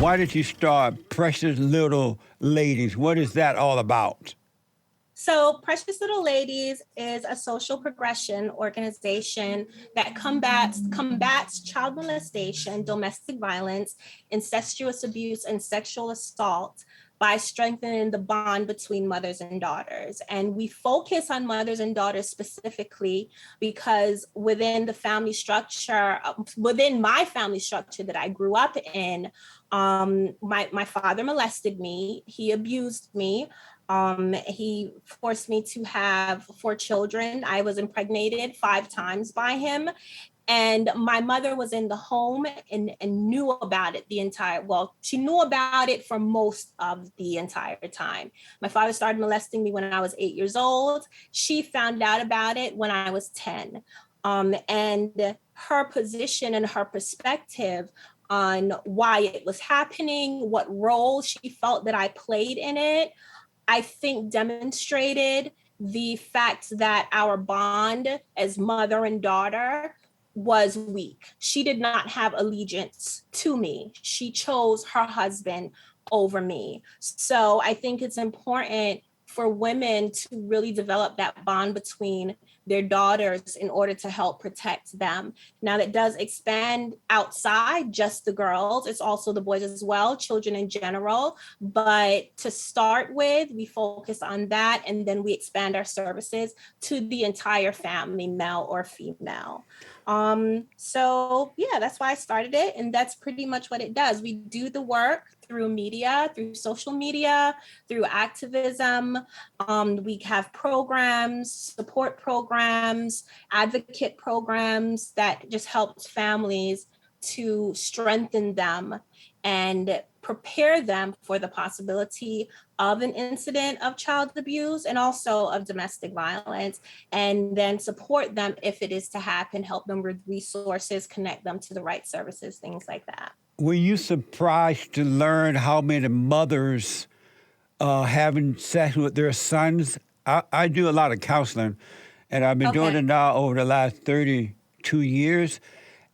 Why did you start Precious Little Ladies? What is that all about? So Precious Little Ladies is a social progression organization that combats child molestation, domestic violence, incestuous abuse, and sexual assault by strengthening the bond between mothers and daughters. And we focus on mothers and daughters specifically because within the family structure, within my family structure that I grew up in, my father molested me, he abused me. He forced me to have 4 children. I was impregnated 5 times by him. And my mother was in the home and knew about it she knew about it for most of the entire time. My father started molesting me when I was 8 years old. She found out about it when I was 10. And her position and her perspective on why it was happening, what role she felt that I played in it, I think demonstrated the fact that our bond as mother and daughter was weak. She did not have allegiance to me. She chose her husband over me. So I think it's important for women to really develop that bond between their daughters in order to help protect them. Now that does expand outside just the girls. It's also the boys as well, children in general. But to start with, we focus on that and then we expand our services to the entire family, male or female. So yeah, that's why I started it. And that's pretty much what it does. We do the work through media, through social media, through activism. We have programs, support programs, advocate programs that just helps families to strengthen them and prepare them for the possibility of an incident of child abuse and also of domestic violence, and then support them if it is to happen, help them with resources, connect them to the right services, things like that. Were you surprised to learn how many mothers having sex with their sons? I do a lot of counseling, and I've been doing it now over the last 32 years,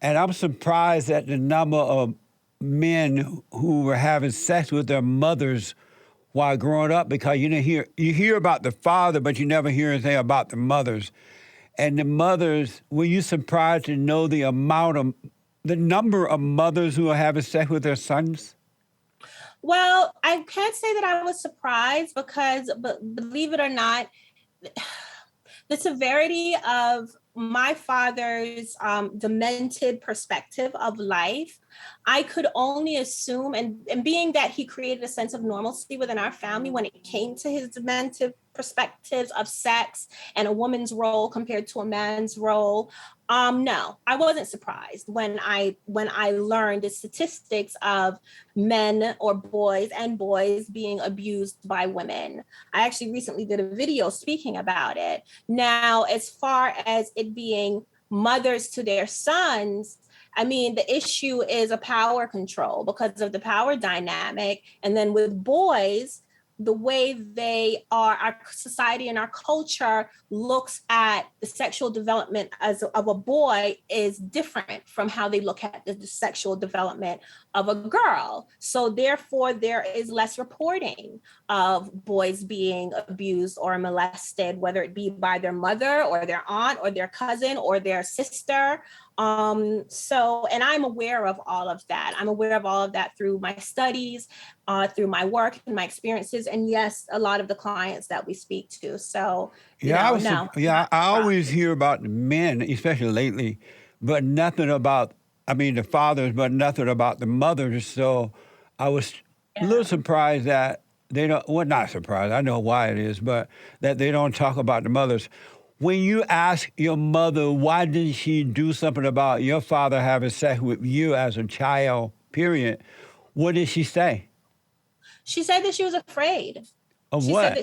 and I'm surprised at the number of men who were having sex with their mothers while growing up, because you hear about the father, but you never hear anything about the mothers. And the mothers, were you surprised to know the number of mothers who are having sex with their sons? Well, I can't say that I was surprised because, but believe it or not, the severity of my father's demented perspective of life, I could only assume, and being that he created a sense of normalcy within our family when it came to his demented perspectives of sex and a woman's role compared to a man's role. No, I wasn't surprised when I learned the statistics of men or boys and boys being abused by women. I actually recently did a video speaking about it. Now, as far as it being mothers to their sons, I mean, the issue is a power control because of the power dynamic. And then with boys, the way they are, our society and our culture looks at the sexual development of a boy is different from how they look at the sexual development of a girl. So therefore, there is less reporting of boys being abused or molested, whether it be by their mother or their aunt or their cousin or their sister. And I'm aware of all of that. I'm aware of all of that through my studies, through my work and my experiences. And yes, a lot of the clients that we speak to. So, I always hear about the men, especially lately, but nothing about, the fathers, but nothing about the mothers. So I was a little surprised that they don't, well, not surprised, I know why it is, but that they don't talk about the mothers. When you ask your mother, why didn't she do something about your father having sex with you as a child, period, what did she say? She said that she was afraid. Of She what? said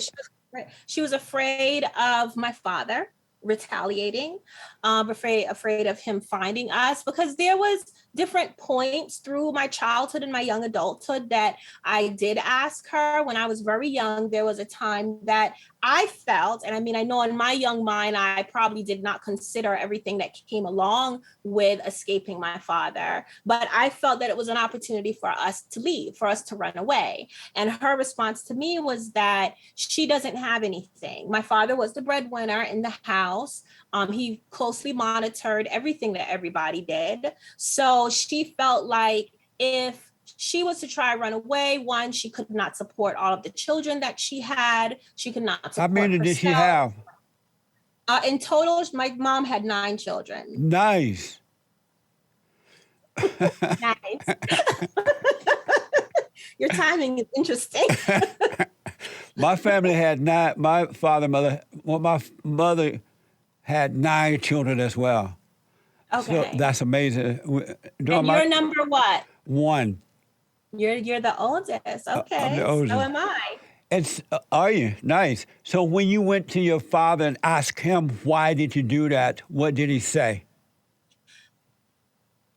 that she was afraid of my father. retaliating, afraid of him finding us, because there was different points through my childhood and my young adulthood that I did ask her. When I was very young, there was a time that I felt, and I mean, I know in my young mind, I probably did not consider everything that came along with escaping my father, but I felt that it was an opportunity for us to leave, for us to run away. And her response to me was that she doesn't have anything. My father was the breadwinner in the house. He closely monitored everything that everybody did. So she felt like if she was to try run away, one, she could not support all of the children that she had. She could not How support many did she have? herself. In total, my mom had 9 children. Nice. Nice. Your timing is interesting. My family had 9. My father, mother, well, my mother had 9 children as well. Okay. So that's amazing. And you're number what? 1. You're the oldest. I'm Okay. the So oldest. am I. Are you? Nice. So when you went to your father and asked him, why did you do that? What did he say?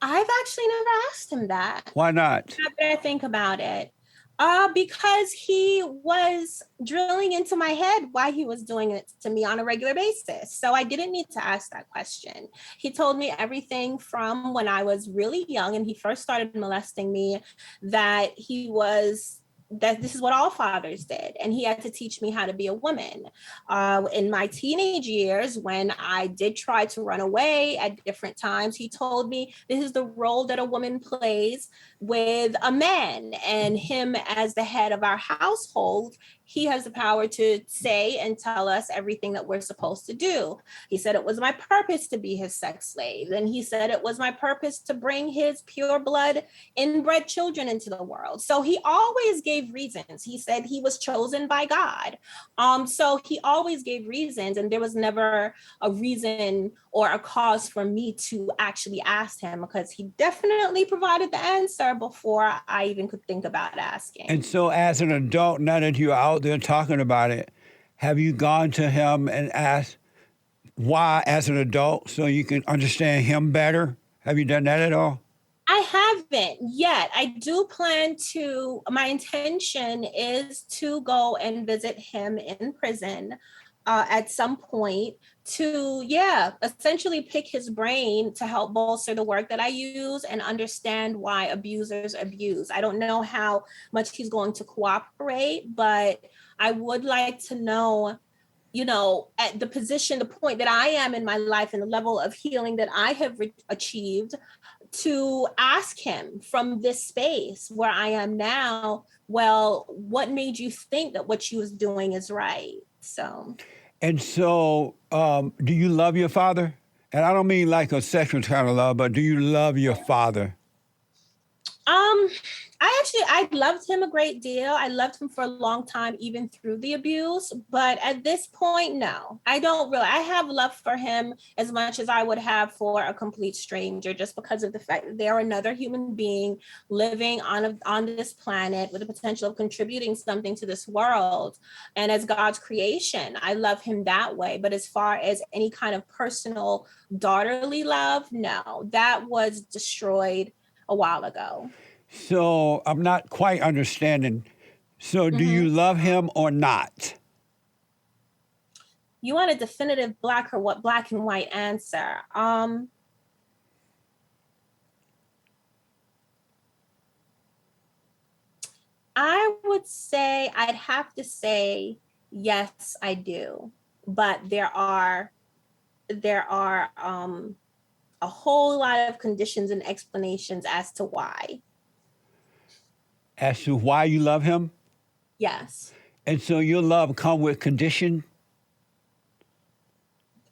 I've actually never asked him that. Why not? Now that I think about it. Because he was drilling into my head why he was doing it to me on a regular basis. So I didn't need to ask that question. He told me everything from when I was really young and he first started molesting me, that this is what all fathers did. And he had to teach me how to be a woman. In my teenage years, when I did try to run away at different times, he told me this is the role that a woman plays with a man, and him as the head of our household, he has the power to say and tell us everything that we're supposed to do. He said it was my purpose to be his sex slave. And he said it was my purpose to bring his pure blood inbred children into the world. So he always gave reasons. He said he was chosen by God. So he always gave reasons, and there was never a reason or a cause for me to actually ask him, because he definitely provided the answer before I even could think about asking. And so as an adult, now that you're out there talking about it, have you gone to him and asked why as an adult so you can understand him better? Have you done that at all? I haven't yet. I do plan to. My intention is to go and visit him in prison at some point to, essentially pick his brain to help bolster the work that I use and understand why abusers abuse. I don't know how much he's going to cooperate, but I would like to know, at the point that I am in my life and the level of healing that I have achieved, to ask him from this space where I am now, well, what made you think that what you was doing is right? So. And so, do you love your father? And I don't mean like a sexual kind of love, but do you love your father? I loved him a great deal. I loved him for a long time, even through the abuse. But at this point, no, I don't really. I have love for him as much as I would have for a complete stranger, just because of the fact that they're another human being living on this planet with the potential of contributing something to this world. And as God's creation, I love him that way. But as far as any kind of personal daughterly love, no, that was destroyed a while ago. So I'm not quite understanding. So do you love him or not? You want a definitive black and white answer? I'd have to say yes, I do. But there are a whole lot of conditions and explanations as to why. As to why you love him? Yes. And so your love come with condition?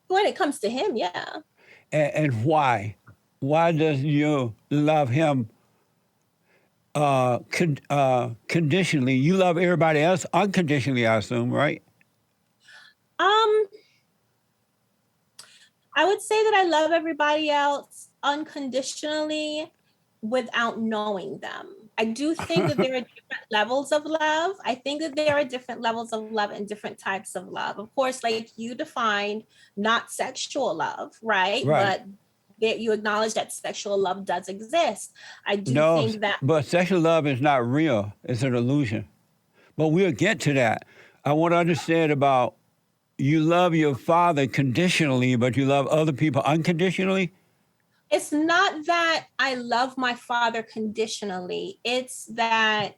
When it comes to him, yeah. And why? Why does you love him conditionally? You love everybody else unconditionally, I assume, right? I would say that I love everybody else unconditionally, without knowing them. I do think that there are different levels of love. I think that there are different levels of love and different types of love. Of course, like you defined, not sexual love, right? Right. But that you acknowledge that sexual love does exist. I do No, think that but sexual love is not real. It's an illusion. But we'll get to that. I want to understand about you love your father conditionally, but you love other people unconditionally. it's not that I love my father conditionally. It's that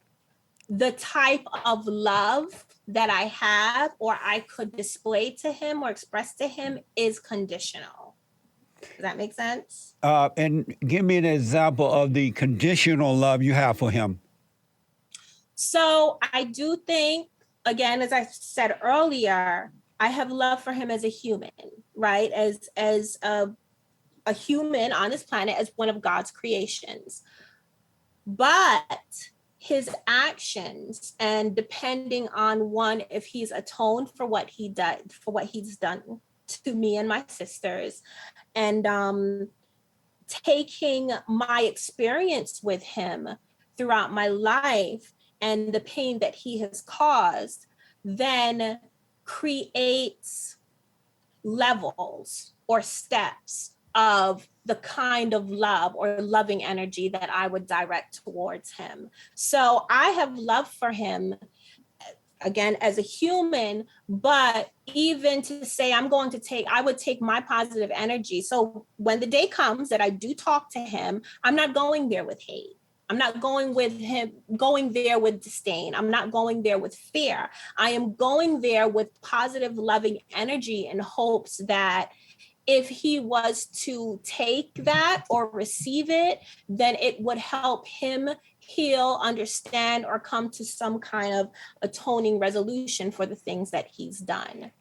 the type of love that I have or I could display to him or express to him is conditional. Does that make sense? And give me an example of the conditional love you have for him. So I do think, again, as I said earlier, I have love for him as a human, right? As a human on this planet, as one of God's creations. But his actions, and depending on one, if he's atoned for what he did, for what he's done to me and my sisters, and taking my experience with him throughout my life and the pain that he has caused, then creates levels or steps of the kind of love or loving energy that I would direct towards him. So I have love for him, again, as a human, but even to say I would take my positive energy. So when the day comes that I do talk to him, I'm not going there with hate. I'm not going there with disdain. I'm not going there with fear. I am going there with positive, loving energy in hopes that if he was to take that or receive it, then it would help him heal, understand, or come to some kind of atoning resolution for the things that he's done.